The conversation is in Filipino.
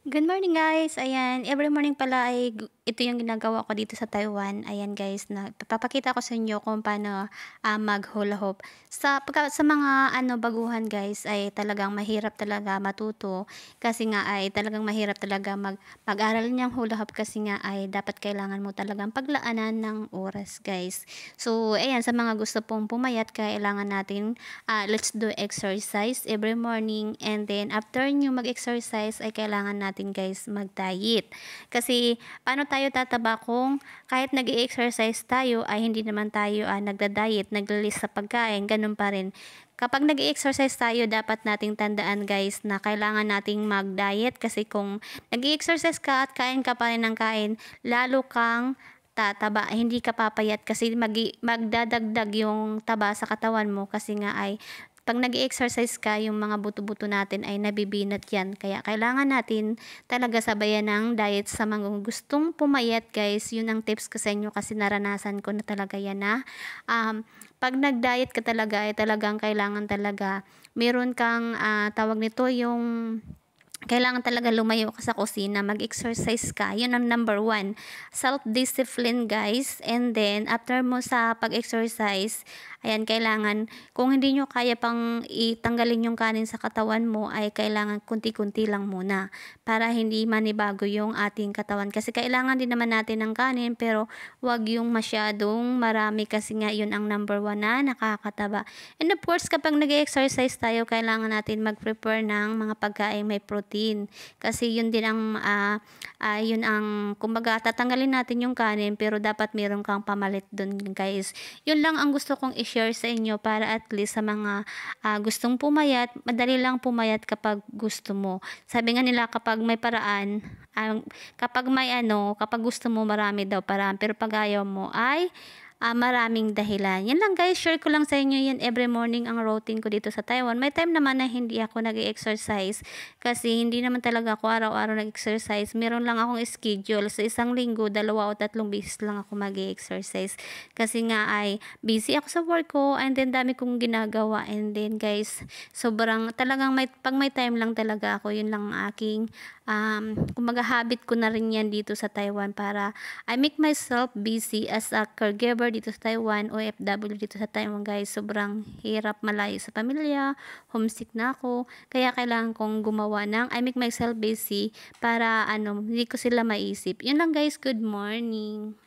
Good morning guys. Ayan, every morning pala ay ito yung ginagawa ko dito sa Taiwan. Ayan guys, na papakita ko sa inyo kung paano mag hula hoop. Sa mga baguhan guys ay talagang mahirap talaga matuto kasi nga ay talagang mahirap talaga mag-aral niyang hula hoop kasi nga ay dapat kailangan mo talagang paglaanan ng oras guys. So ayan, sa mga gusto pong pumayat kailangan natin let's do exercise every morning, and then after nyo mag-exercise ay kailangan natin guys mag-diet. Kasi paano tayo tataba kung kahit nag-exercise tayo ay hindi naman tayo nagda-diet, nagli-list sa pagkain, ganun pa rin. Kapag nag-exercise tayo, dapat nating tandaan guys na kailangan nating mag-diet kasi kung nag-exercise ka at kain ka pa rin ng kain, lalo kang tataba, hindi ka papayat kasi magdadagdag yung taba sa katawan mo kasi nga ay pag nag-exercise ka, yung mga buto-buto natin ay nabibinat yan. Kaya kailangan natin talaga sabayan ng diet sa mga gustong pumayat guys. Yun ang tips ko sa inyo kasi naranasan ko na talaga yan na pag nag-diet ka talaga ay talagang kailangan talaga meron kang tawag nito yung kailangan talaga lumayo ka sa kusina, mag-exercise ka. Yun ang number one. Self-discipline, guys. And then, after mo sa pag-exercise, ayan, kailangan, kung hindi nyo kaya pang itanggalin yung kanin sa katawan mo, ay kailangan kunti-kunti lang muna para hindi manibago yung ating katawan. Kasi kailangan din naman natin ng kanin, pero wag yung masyadong marami kasi nga yun ang number one na nakakataba. And of course, kapag nag-exercise tayo, kailangan natin mag-prepare ng mga pagkain may protein. Kasi yun din ang, yun ang, kumbaga, tatanggalin natin yung kanin, pero dapat meron kang pamalit dun, guys. Yun lang ang gusto kong i-share sa inyo para at least sa mga gustong pumayat, madali lang pumayat kapag gusto mo. Sabi nga nila, kapag may paraan, kapag gusto mo marami daw paraan, pero pag ayaw mo ay maraming dahilan. Yan lang guys, share ko lang sa inyo yan every morning ang routine ko dito sa Taiwan. May time naman na hindi ako nag-exercise kasi hindi naman talaga ako araw-araw nag-exercise. Meron lang akong schedule. Sa isang linggo, 2 o 3 beses lang ako mag-exercise. Kasi nga ay busy ako sa work ko and then dami kong ginagawa. And then guys, sobrang talagang pag may time lang talaga ako, yun lang ang aking kumbaga habit ko na rin yan dito sa Taiwan para I make myself busy as a caregiver dito sa Taiwan, OFW dito sa Taiwan guys. Sobrang hirap malayo sa pamilya, homesick na ako, kaya kailangan kong gumawa ng I make myself busy para hindi ko sila maisip. Yun lang guys, good morning.